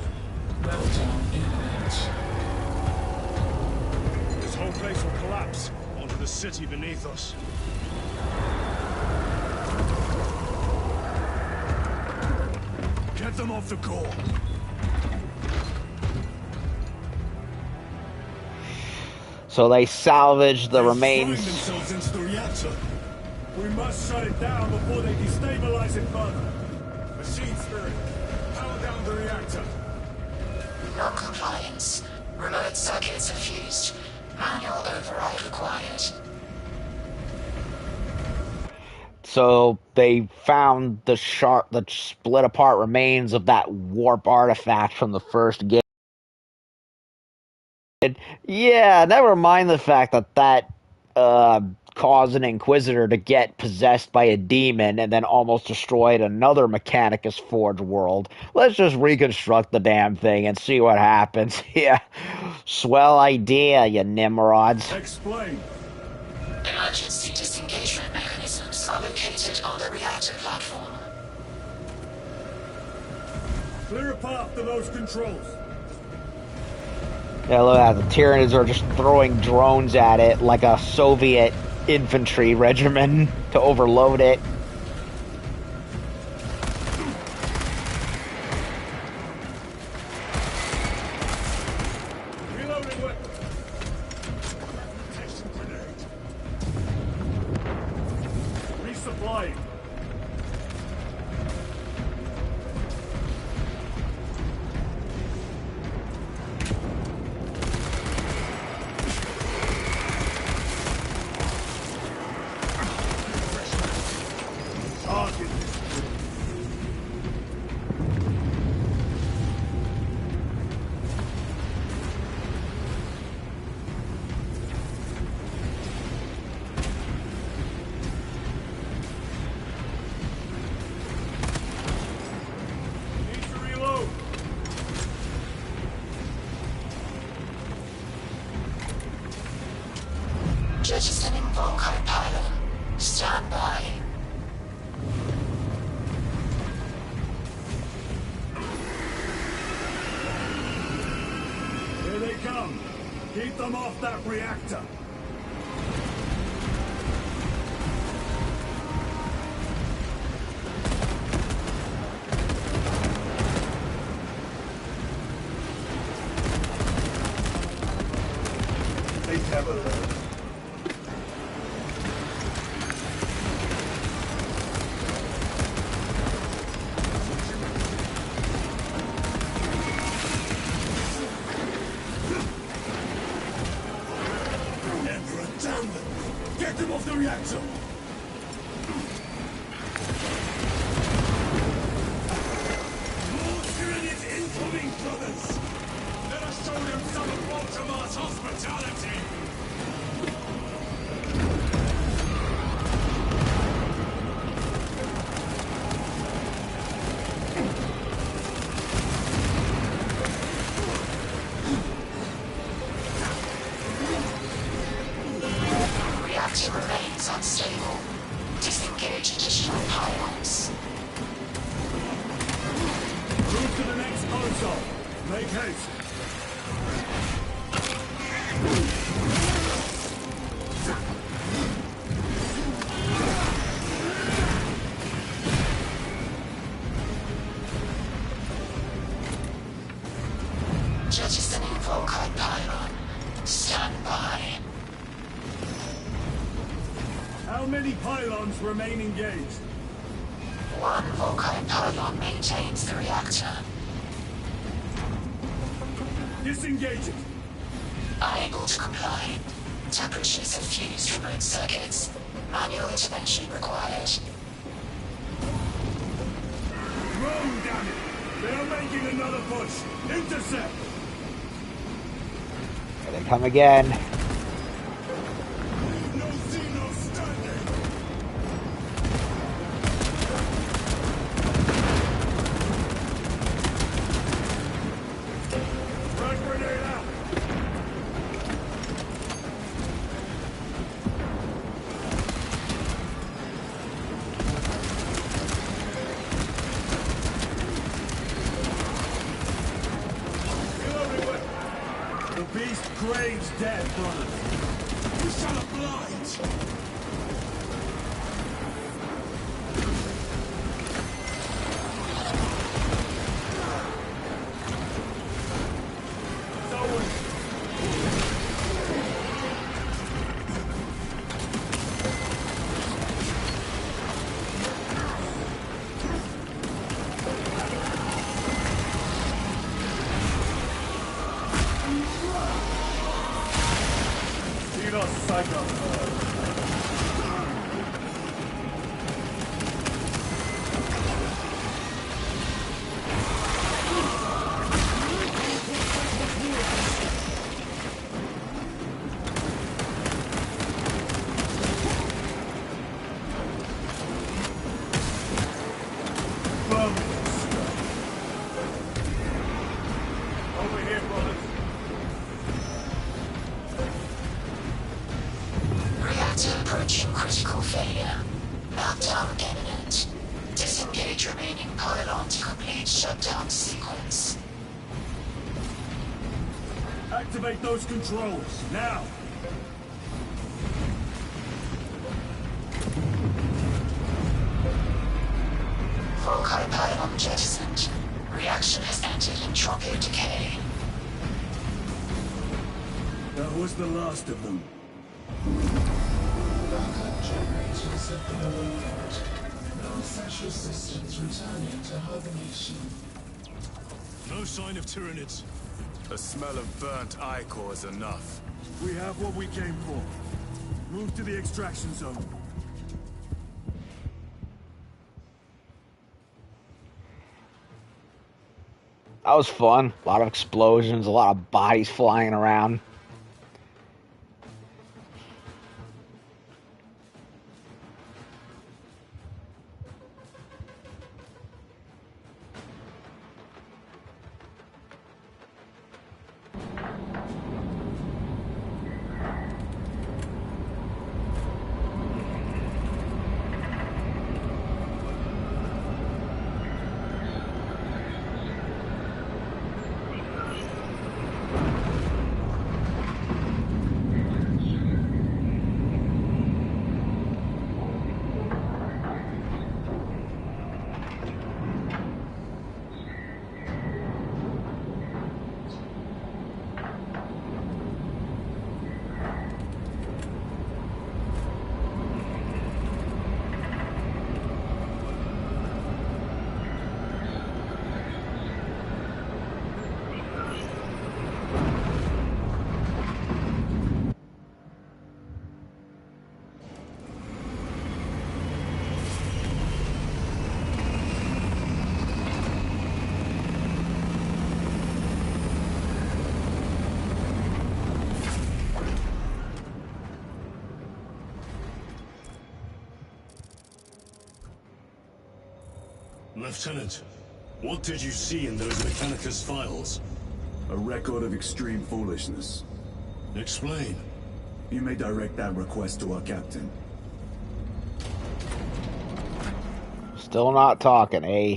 Meltdown imminent. This whole place will collapse onto the city beneath us. Get them off the core. So they salvaged the They've remains. thrown themselves into the reactor. We must shut it down before they destabilize it further. Machine spirit, power down the reactor. Non-compliance. Remote circuits are fused. Manual override required. So they found the split apart remains of that warp artifact from the first game. Yeah, never mind the fact that caused an Inquisitor to get possessed by a demon and then almost destroyed another Mechanicus Forge world. Let's just reconstruct the damn thing and see what happens. Yeah, swell idea, you Nimrods. Explain. Emergency disengagement mechanisms are located on the reactor platform. Clear a path to those controls. Yeah, look at that. The Tyranids are just throwing drones at it like a Soviet infantry regiment to overload it. Reloading weapon. Protection grenade. Resupplying. Target. Keep them off that reactor. They never learn. Emperor, damn them! Get them off the reactor! More tyrannies incoming, brothers! Let us show them some of Baltimore's hospitality! Reactor remains unstable. Disengage additional pylons. Move to the next console. Make haste. Jettisoning Volkite pylon. Stand by. How many pylons remain engaged? One Volkite pylon maintains the reactor. Disengage it. Unable to comply. Temperatures have fused remote circuits. Manual intervention required. Rome, damn it! They are making another push. Intercept. Here they come again. No Xeno standing. Frag grenade out. Kill everywhere. The beast craves death, brother. You shall oblige. Over here, brothers. Reactor approaching critical failure. Meltdown imminent. Disengage remaining pylon to complete shutdown sequence. Activate those controls, now! Volkite pylon jettisoned. Reaction has entered entropic decay. That was the last of them. Backup generators have been overloaded. No essential systems returning to hibernation. No sign of Tyranids. The smell of burnt ichor is enough. We have what we came for. Move to the extraction zone. That was fun. A lot of explosions, a lot of bodies flying around. Lieutenant, what did you see in those Mechanicus files? A record of extreme foolishness. Explain. You may direct that request to our captain. Still not talking, eh?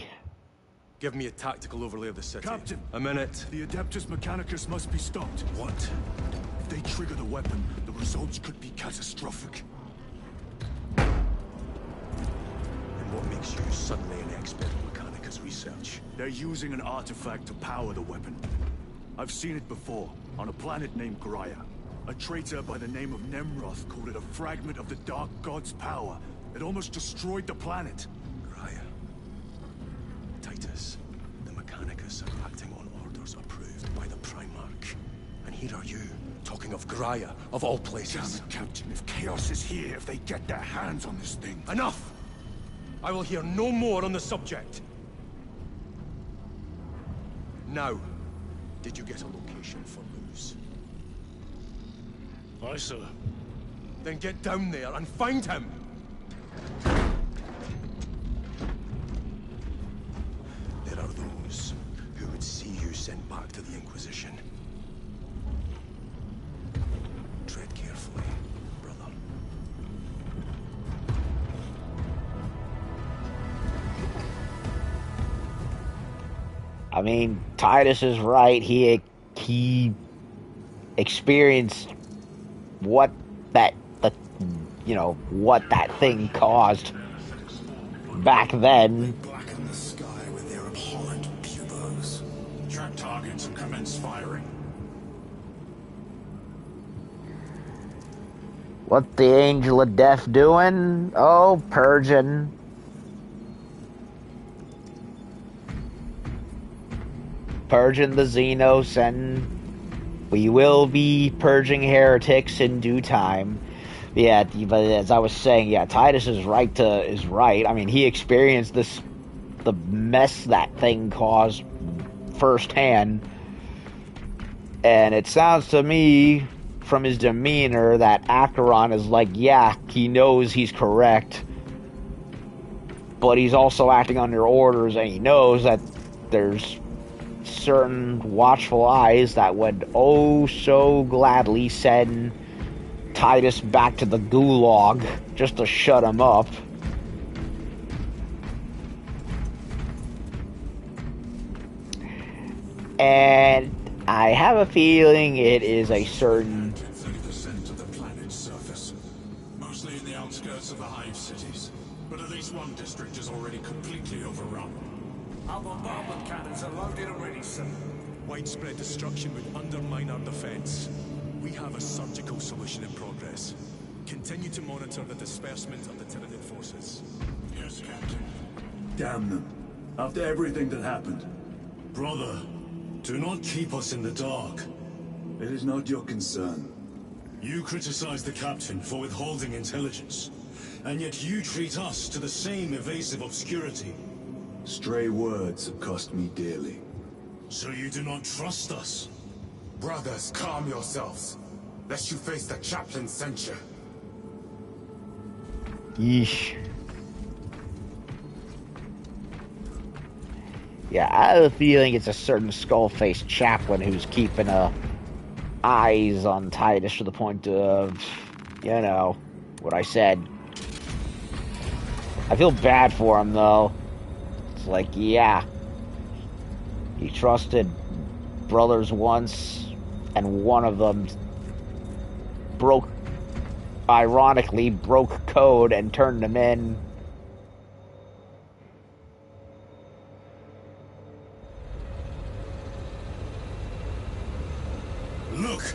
Give me a tactical overlay of the city. Captain! A minute. The Adeptus Mechanicus must be stopped. What? If they trigger the weapon, the results could be catastrophic. And what makes you suddenly an expert in Mechanicus research? They're using an artifact to power the weapon. I've seen it before, on a planet named Graia. A traitor by the name of Nemroth called it a fragment of the Dark God's power. It almost destroyed the planet. Graia. Titus, the Mechanicus are acting on orders approved by the Primarch. And here are you, talking of Graia, of all places. Damn it, Captain, if Chaos is here, if they get their hands on this thing... Enough! I will hear no more on the subject. Now, did you get a location for Luz? Aye, sir. Then get down there and find him! There are those who would see you sent back to the Inquisition. Tread carefully, brother. I mean, Titus is right. He experienced what that thing caused back then. Blacken the sky with their abhorrent buboes. Track targets and commence firing. What the Angel of Death doing? Oh, purging. Purging the Xenos, and we will be purging heretics in due time. Yeah, but as I was saying, yeah, Titus is right. I mean, he experienced the mess that thing caused firsthand, and it sounds to me from his demeanor that Acheron is like, yeah, he knows he's correct, but he's also acting under orders, and he knows that there's certain watchful eyes that would oh so gladly send Titus back to the gulag just to shut him up. And I have a feeling it is a certain 30% of the planet's surface. Mostly in the outskirts of the hive cities. But at least one district is already completely overrun. Our bombardment cannons are loaded already, sir. Widespread destruction would undermine our defense. We have a surgical solution in progress. Continue to monitor the disbursement of the Tyranid forces. Yes, Captain. Damn them. After everything that happened. Brother, do not keep us in the dark. It is not your concern. You criticize the Captain for withholding intelligence, and yet you treat us to the same evasive obscurity. Stray words have cost me dearly. So you do not trust us? Brothers, calm yourselves, lest you face the chaplain's censure. yeesh. Yeah, I have a feeling it's a certain skull-faced chaplain who's keeping eyes on Titus to the point of, you know, what I said. I feel bad for him, though. It's like, yeah, he trusted brothers once, and one of them ironically broke code and turned him in. Look!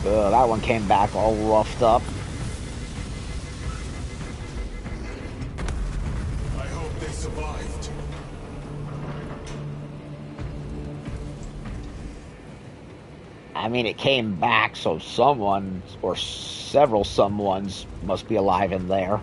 That one came back all roughed up. I hope they survived. I mean, it came back, so someone, or several someones, must be alive in there.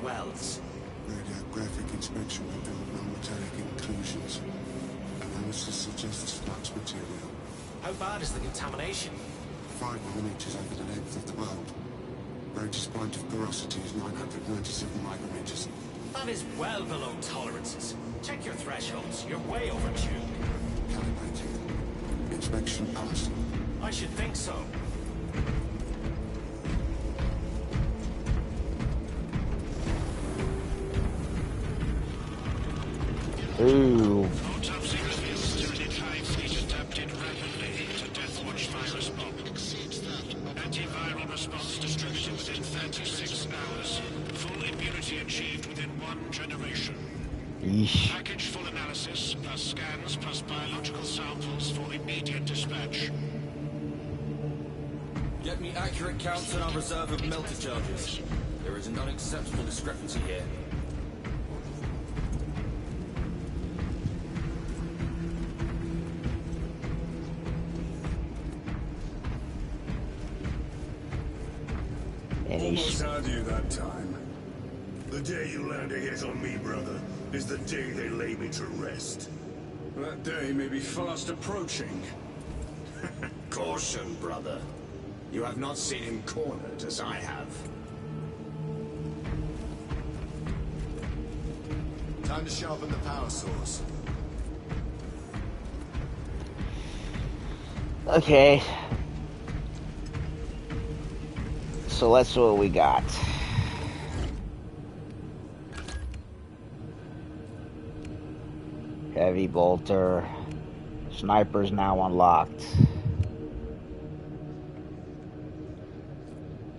wells. Radiographic inspection revealed non-metallic inclusions. Analysis suggests flux material. How bad is the contamination? 5 millimeters over the length of the world. Greatest point of porosity is 997 micrometers. That is well below tolerances. Check your thresholds. You're way overtuned. Calibrating. Inspection passed. I should think so. Ooh. Autopsy reveals Tyranid hive fleet adapted rapidly to Deathwatch virus bomb. Exceeds that. Antiviral response distributed within 36 hours. Full immunity achieved within 1 generation. Yeesh. Package full analysis, plus scans, plus biological samples for immediate dispatch. Get me accurate counts on our reserve of melter charges. There is an unacceptable discrepancy here. Almost had you that time. The day you land a hit on me, brother, is the day they lay me to rest. That day may be fast approaching. Caution, brother. You have not seen him cornered as I have. Time to sharpen the power source. Okay. So let's see what we got. Heavy bolter. Sniper's now unlocked.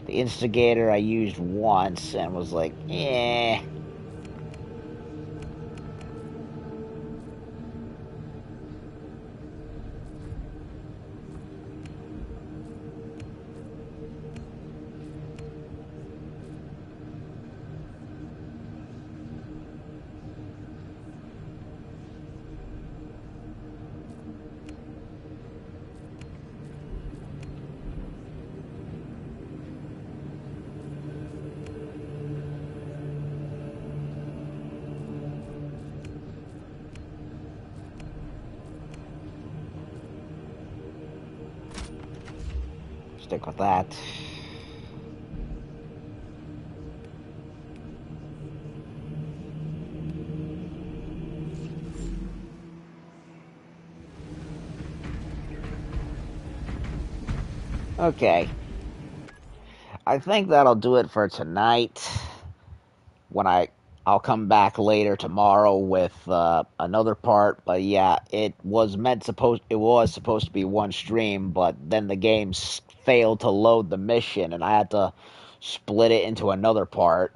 The instigator I used once and was like, eh. Stick with that. Okay. I think that'll do it for tonight. When I'll come back later tomorrow with another part, but yeah, it was supposed to be one stream, but then the game failed to load the mission, and I had to split it into another part.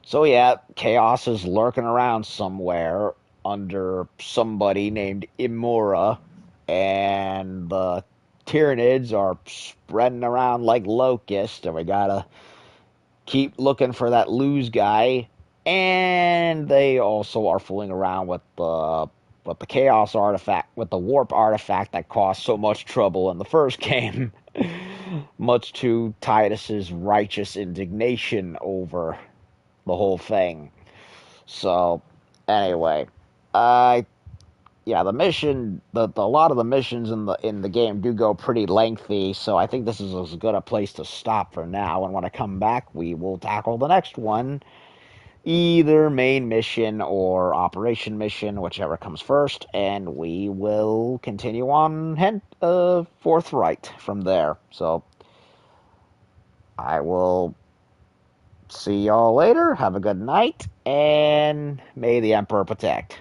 So yeah, Chaos is lurking around somewhere under somebody named Imura, and the Tyranids are spreading around like locusts, and we gotta keep looking for that lose guy. And they also are fooling around with the chaos artifact, with the warp artifact that caused so much trouble in the first game, much to Titus's righteous indignation over the whole thing. So anyway, yeah, the mission, a lot of the missions in the game do go pretty lengthy, so I think this is as good a place to stop for now. And when I come back, we will tackle the next one. Either main mission or operation mission, whichever comes first, and we will continue on forthright from there. So I will see y'all later. Have a good night, and may the Emperor protect.